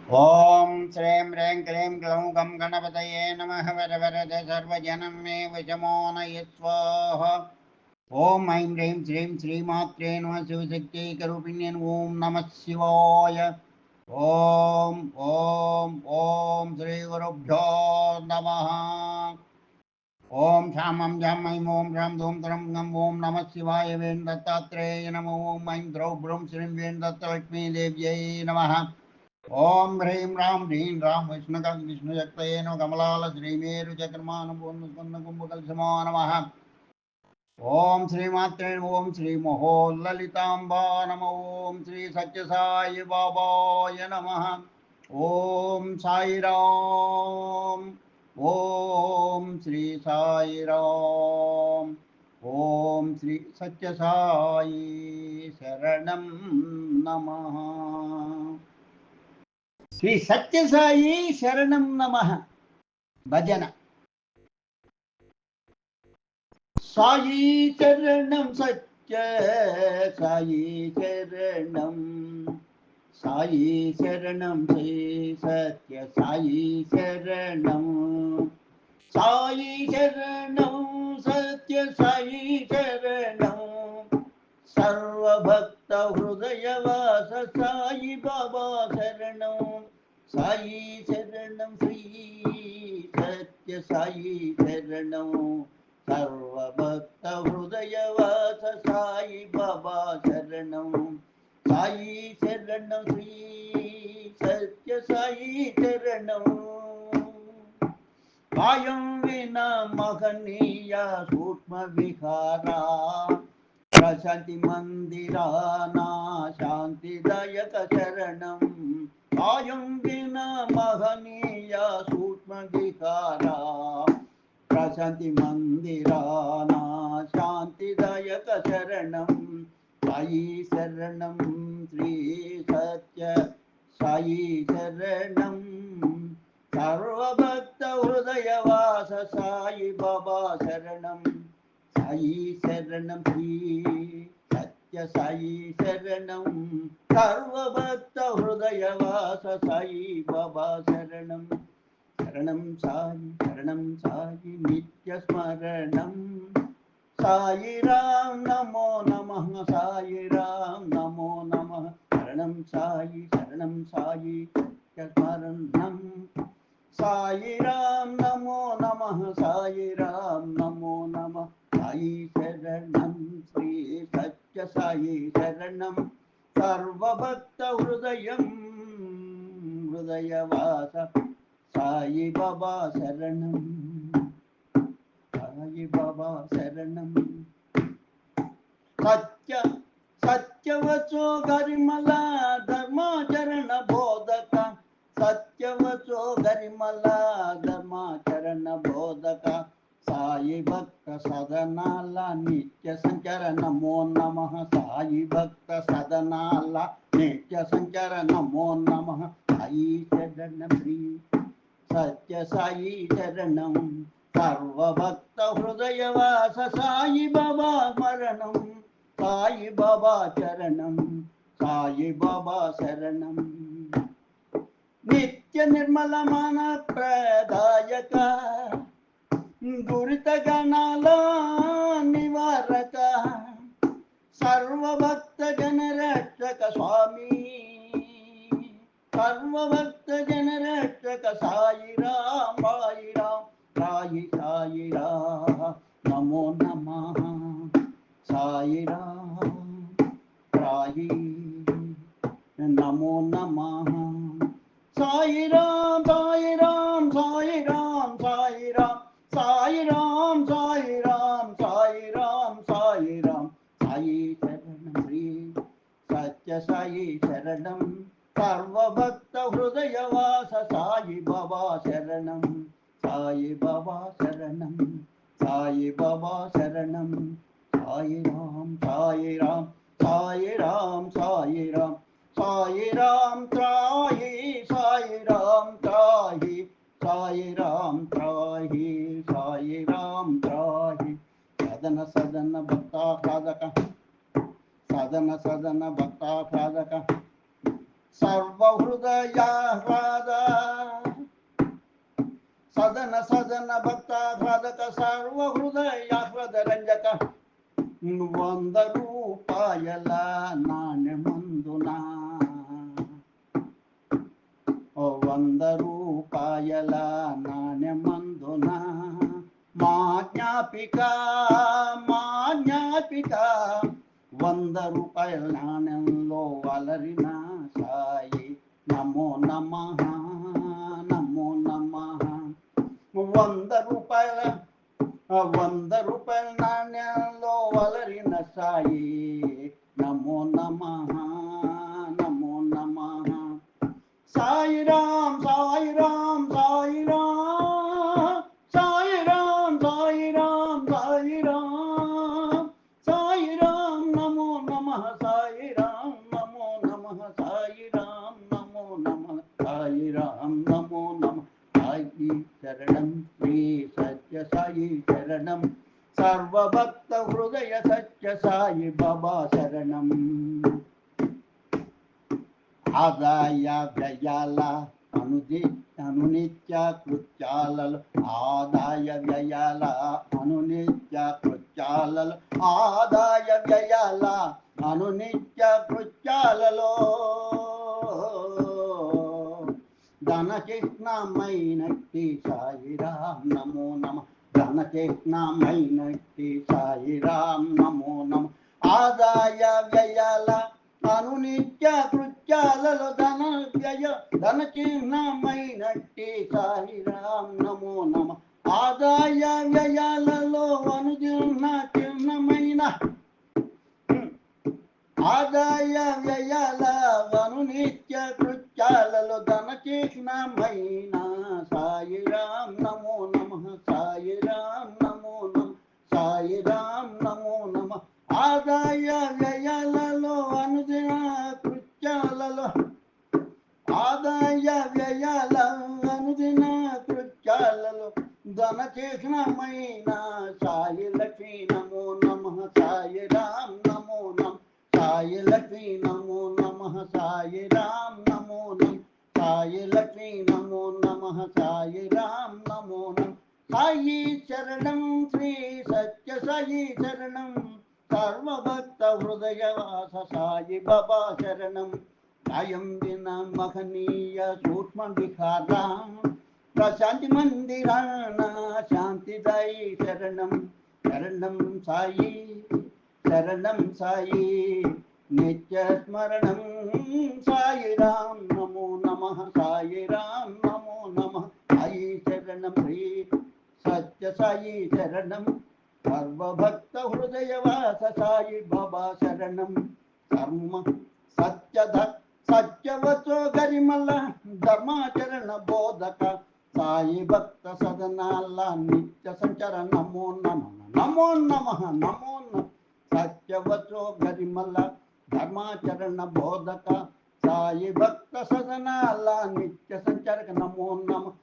ఓం శ్రీం హ్రీం క్లీం గ్లౌం గం గణపతయే నమః వరవరద సర్వజనం మే వశమోనయ స్వాహ. ఓం ఐం హ్రీం శ్రీం శ్రీమాత్రే నమః శివశక్తైకరూపిణ్యై ఓం నమః శివాయ. ఓం ఓం ఓం శ్రీ గురుభ్యో నమః. ఓం శ్యామం ఝం ఐం ఓం హ్రం ధూం త్రం గం ఓం నమః శివాయ వేం దత్తాత్రేయ నమః. ఓం ఐం ద్రౌ భ్రూం శ్రీం వేం దత్తలక్ష్మీదేవ్యై నమః. ఓం హ్రీం రాం హ్రీం రాం విష్ణుశక్తయే నమః. కమలాల శ్రీమేరు చక్రమానుపూర్ణ కుంభకల్సమో నమః. ఓం శ్రీమాత్రే ఓం శ్రీ మహోల్లలితాంబా నమ. ఓం శ్రీ సత్యసాయి బాబాయ నమ. ఓం సాయిరాం. ఓం శ్రీ సాయిరాం. ఓం శ్రీ సత్యసాయి శరణం నమ. శ్రీ సత్యసాయి శరణం నమ భజన. సాయి శరణం సత్య సాయి శరణం. సాయి శరణం శ్రీ సత్య సాయి శరణం. సాయి శరణం సత్య సాయి శరణం. సర్వభక్త హృదయవాస సాయి బాబా శరణం. సాయి శరణం శ్రీ సత్య సాయి శరణం. సర్వభక్త హృదయవాస సాయి బాబా శరణం. సాయి శరణం శ్రీ సత్య సాయి శరణం. కాయం విన మహనీయ సూక్ష్మ విహారా ప్రశాంతి మందిరానా శాంతిదాయక శరణం. కాయం విన మహనీయ సూక్ష్మ విహారా ప్రశాంతి మందిరానా శాంతిదాయక శరణం. సాయి శరణం శ్రీ సత్య సాయి శరణం. సర్వభక్త హృదయవాస సాయి బాబా శరణం. సాయి శరణం శ్రీ సత్య సాయి శరణం. సర్వభక్త హృదయవాస సాయి బాబా శరణం. శరణం సాయి శరణం సాయి నిత్య స్మరణం. సాయి రామ్ నమో నమః సాయి రామ్ నమో నమః. శరణం సాయి శరణం సాయి నిత్య స్మరణం. సాయి రామ్ నమో నమః సాయి రామ్ నమో నమః. సాయి శరణం శ్రీ సత్య సాయి శరణం. సర్వభక్త హృదయం హృదయవాస సాయి బాబా శరణం. సాయి బాబా శరణం. సత్య సత్యవచో గరిమల ధర్మాచరణ బోధక. సత్యవచో గరిమల ధర్మాచరణ బోధక. సాయి భక్త సదనాల నిత్య సంచర నమో నమః. సాయి భక్త సదనాల నిత్య సంచర నమో నమః. సాయి శరణం శ్రీ సత్య సాయి శరణం. సర్వభక్త హృదయవాస సాయి బాబా స్మరణం. సాయి బాబా చరణం. సాయి బాబా శరణం. నిత్య నిర్మల మన ప్రదాయక దురిత గణాల నివారక. సర్వభక్త జన రక్షక స్వామి. సర్వభక్త జన రక్షక సాయి రామ్ సాయి రామ్ సాయి సాయి రామ్ నమో నమః. సాయి రామ్ సాయి నమో నమః. సాయి రామ్ సాయి రామ్ సాయి రామ్ సాయి రామ్ సాయి రామ్ సాయి రామ్ సాయి రామ్ సాయి రామ్. సాయి శరణం శ్రీ సత్య సాయి శరణం. సర్వభక్త హృదయవాస సాయి బాబా శరణం. సాయి బాబా శరణం. సాయి బాబా శరణం. సాయి రామ్ సాయి రామ్ సాయి రామ్ సాయి రామ్ సాయి రామ్ త్రాహి సాయి రామ్ త్రాహి సాయి రామ్ త్రాహి సాయి రామ్ త్రాహి. సదన సదన భక్తాహ్లాదక సదన సదన భక్తాహ్లాదక సర్వహృదయాహ్లాద సదన సదన భక్తాహ్లాదక సర్వహృదయాహ్లాద రంజక 100 రూపాయల నాణ్యమందున 100 రూపాయల నాణ్యమందున మా జ్ఞాపిక 100 రూపాయల నాణ్యంలో అలరిన సాయి నమో నమః నమో నమః 100 రూపాయల 100 రూపాయల నాణ్యంలో అలరిన సాయి నమో నమః నమో నమః సాయిరామ్ సాయిరామ్ సాయిరామ్ సాయిరామ్ సాయిరామ్ సాయిరామ్ సాయిరామ్ నమో నమః సాయిరామ్ నమో నమః సాయిరామ్ నమో నమః సాయిరామ్ నమో నమః సాయి శరణం శ్రీ సత్య సాయి శరణం సర్వభక్త హృదయ సత్య సాయి బాబా శరణం ఆదాయ వ్యయాల అనునిత్య కృత్యాలలో ఆదాయ వ్యయాల అనునిత్య కృత్యాలలో ఆదాయ వ్యయాల అనునిత్య కృత్యాలలో ధనచిహ్నమైనట్టి సాయిరామ్ నమో నమః ధనచిహ్నమైనట్టి సాయిరామ్ నమో నమః ఆదాయ వ్యయాల అనునిత్య కృత్యాలలో ధన చిహ్నమైనట్టి సాయిరామ్ నమో నమః ఆదాయ వ్యయాలలో చిహ్నమైన ఆదాయ వ్యయాల అనునిత్య కృత్యాలలో ధన చిహ్నమైన సాయిరామ్ నమో నమః సాయిరామ్ నమో నమః సాయిరామ్ నమో నమః ఆదాయ వ్యయాలలో అనుదిన కృత్యాలలో ఆదాయ వ్యయాల అనుదిన కృత్యాలలో ధన చిహ్నమైన సాయి లక్ష్మీ నమో నమః సాయిరామ్ నమో నమః సాయి లక్ష్మీ నమో నమః సాయిరామ్ నమో నమః సాయి లక్ష్మీ నమో నమః సాయిరామ్ నమో నమః సాయి శరణం శ్రీ సత్య సాయి శరణం సర్వభక్త హృదయవాస సాయి బాబా శరణం కాయం విన మహనీయ సూక్ష్మ విహారా ప్రశాంతి మందిరాన శాంతిదాయి శరణం శరణం సాయి శరణం సాయి నిత్య స్మరణం సాయిరామ్ నమో నమః సాయిరామ్ నమో నమః సాయి శరణం శ్రీ సత్య సాయి శరణం సర్వభక్త హృదయవాస సాయి బాబా శరణం కర్మ సత్యవచో గరిమల ధర్మాచరణ బోధక సాయి భక్త సదనాల నిత్య సంచర నమో నమః నమో నమః నమో నమః సత్యవచో గరిమల ధర్మాచరణ బోధక సాయి భక్త సదనాల నిత్య సంచరక నమో నమః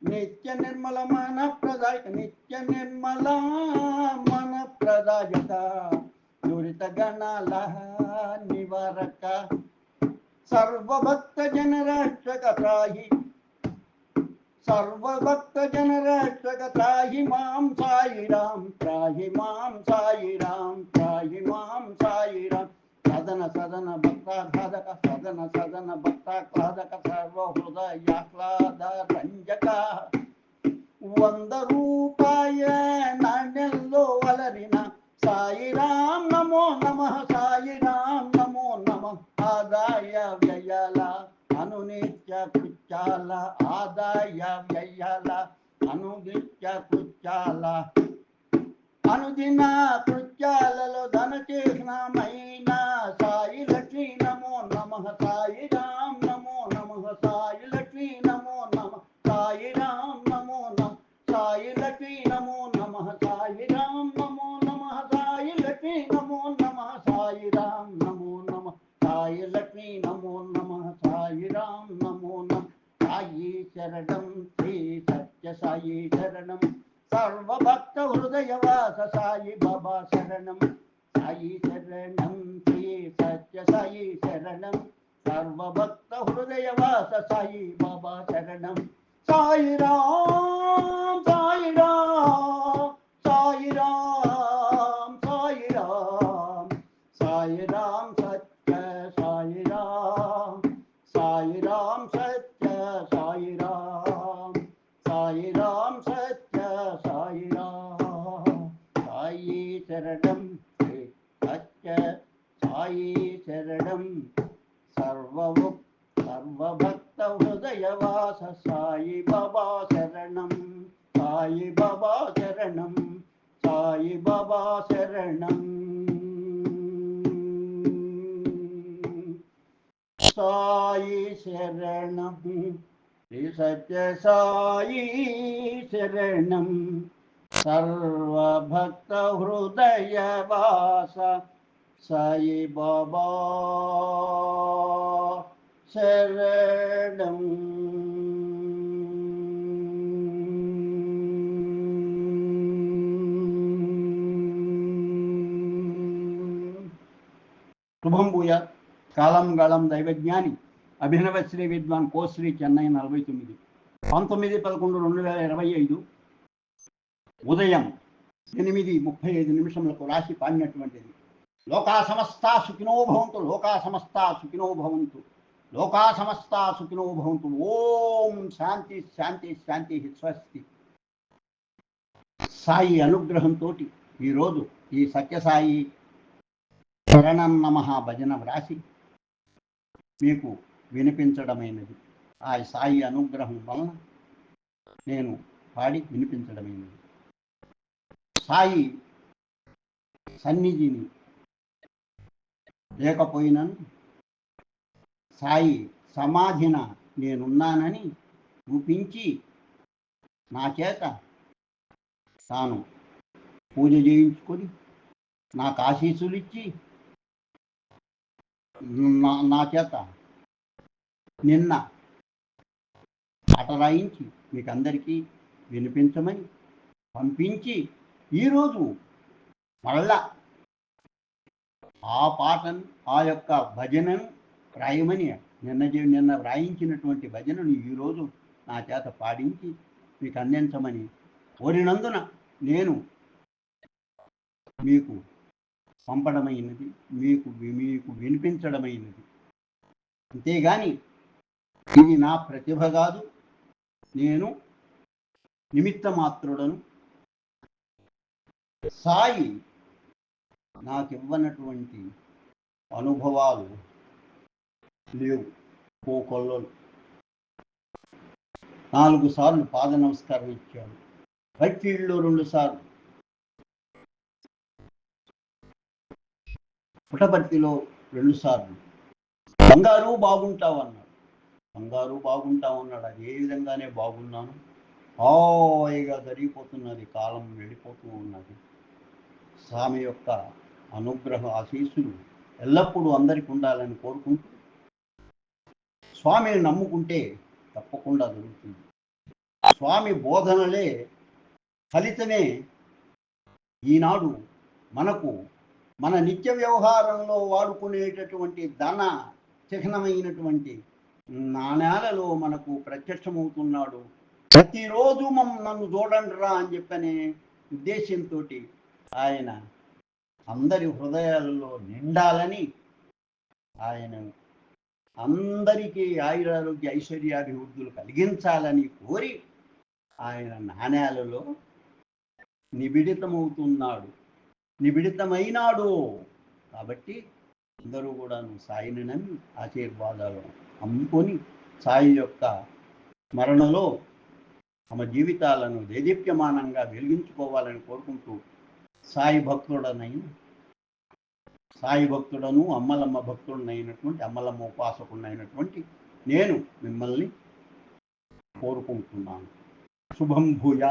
నిత్య నిర్మల మన ప్రదాయక నిత్య నిర్మల మన ప్రదాయక దురిత గణాల నివారక సర్వభక్త జనరక్షక త్రాహి మాం సాయిరామ్ త్రాహి మాం సాయిరామ్ త్రాహి మాం సాయిరామ్ సదన భక్తాహ్లాదక సదన భక్తాహ్లాదక సర్వహృదయాహ్లాద రంజక 100 రూపాయ నాణ్యంలో అలరిన సాయిరామ్ నమో నమః సాయిరామ్ నమో నమః ఆదాయ వ్యయాల అనునిత్య కృత్యాల ఆదాయ వ్యయాల అనునిత్య కృత్యాల అనుదిన కృత్యాలలో ధన చిహ్నమైన సాయి లక్ష్మీ నమో నమః సాయిరామ్ నమో నమః సాయి లక్ష్మీ నమో నమః సాయిరామ్ నమో నమః సాయి లక్ష్మీ నమో నమః సాయిరామ్ నమో నమః సాయి లక్ష్మీ నమో నమః సాయిరామ్ నమో నమః సాయి లక్ష్మీ నమో నమః సాయిరామ్ నమో నమః సాయి శరణం శ్రీ సత్య సాయి శరణం సర్వభక్త హృదయవాస సాయి బాబా శరణం సాయి శరణం శ్రీ సత్య సాయి శరణం, సర్వభక్త హృదయవాస సాయి బాబా శరణం. సాయి రామ్ సాయి రామ్ సాయి రామ్ సాయి రామ్ సాయి రామ్ సత్య సాయి రామ్ సాయి రామ్ సత్య సాయి రామ్ సాయి రామ్ సత్య సాయి రామ్. సాయి శరణం సత్య సాయి శరణం, సర్వభక్త హృదయవాస సాయి బాబా శరణం, సాయి బాబా శరణం, సాయి బాబా శరణం. సాయి శరణం శ్రీ సత్య సాయి శరణం, సర్వభక్త హృదయవాస సాయి బాబా శరణం. శుభం భూయ. కాలం గళం దైవజ్ఞాని అభినవ శ్రీ విద్వాన్ కోశ్రీ చెన్నై 49 19/11/2025 ఉదయం 8:35 రాశి పాడినటువంటిది. లోకా సమస్తా సుఖినో భవంతు, లోకా సమస్తా సుఖినో భవంతు, లోకా సమస్తా సుఖినో భవంతు. ఓం శాంతి శాంతి శాంతి స్వస్తి. సాయి అనుగ్రహంతో ఈరోజు ఈ సత్యసాయి శరణం నమః భజన వ్రాసి మీకు వినిపించడమైనది. ఆ సాయి అనుగ్రహం వలన నేను పాడి వినిపించడమైనది. సాయి సన్నిధిని లేకపోయినను సాయి సమాధిన నేనున్నానని చూపించి నా చేత తాను పూజ చేయించుకొని నాకు ఆశీస్సులు ఇచ్చి నా చేత నిన్న పాట రాయించి మీకు అందరికీ వినిపించమని పంపించి ఈరోజు మళ్ళా ఆ పాటను ఆ యొక్క భజనను రాయమని నిన్న వ్రాయించినటువంటి భజనను ఈరోజు నా చేత పాడించి మీకు అందించమని కోరినందున నేను మీకు పంపడమైనది, మీకు వినిపించడమైనది. అంతేగాని ఇది నా ప్రతిభ కాదు, నేను నిమిత్త మాత్రుడను. సాయి నాకివ్వనటువంటి అనుభవాలు లేవు. కోకొల్లలు 4 సార్లు పాద నమస్కారం ఇచ్చాడు, వైట్ఫీల్డ్లో 2 సార్లు, పుట్టపర్తిలో 2 సార్లు. బంగారు బాగుంటావు అన్నాడు, బంగారు బాగుంటావు అన్నాడు. అది ఏ విధంగానే బాగున్నాను. హాయిగా జరిగిపోతున్నది, కాలం వెళ్ళిపోతూ ఉన్నది. స్వామి యొక్క అనుగ్రహ ఆశీస్సులు ఎల్లప్పుడూ అందరికీ ఉండాలని కోరుకుంటూ, స్వామిని నమ్ముకుంటే తప్పకుండా జరుగుతుంది. స్వామి బోధనలే ఫలితమే ఈనాడు మనకు మన నిత్య వ్యవహారంలో వాడుకునేటటువంటి ధన చిహ్నమైనటువంటి నాణ్యాలలో మనకు ప్రత్యక్షమవుతున్నాడు. ప్రతిరోజు నన్ను చూడండి రా అని చెప్పనే ఉద్దేశంతో ఆయన అందరి హృదయాలలో నిండాలని, ఆయన అందరికీ ఆయురారోగ్య ఐశ్వర్యాభివృద్ధులు కలిగించాలని కోరి ఆయన నాణ్యాలలో నిబిడితమవుతున్నాడు, నిబిడితమైనాడు. కాబట్టి అందరూ కూడా సాయిని నమ్మి ఆశీర్వాదాలు అమ్ముకొని సాయి యొక్క స్మరణలో తమ జీవితాలను దేదీప్యమానంగా వెలిగించుకోవాలని కోరుకుంటూ, సాయి భక్తుడను అమ్మలమ్మ భక్తుడినైనటువంటి అమ్మలమ్మ ఉపాసకుడినైనటువంటి నేను మిమ్మల్ని కోరుకుంటున్నాను. శుభం భూయ.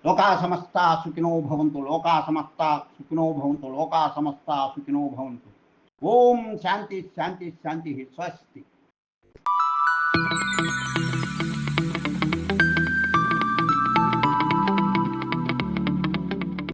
లోకా సమస్తా సుఖినో భవంతు, లోకా సమస్తా సుఖినో భవంతు, లోకా సమస్తా సుఖినో భవంతు. ఓం శాంతి శాంతి శాంతి స్వస్తి.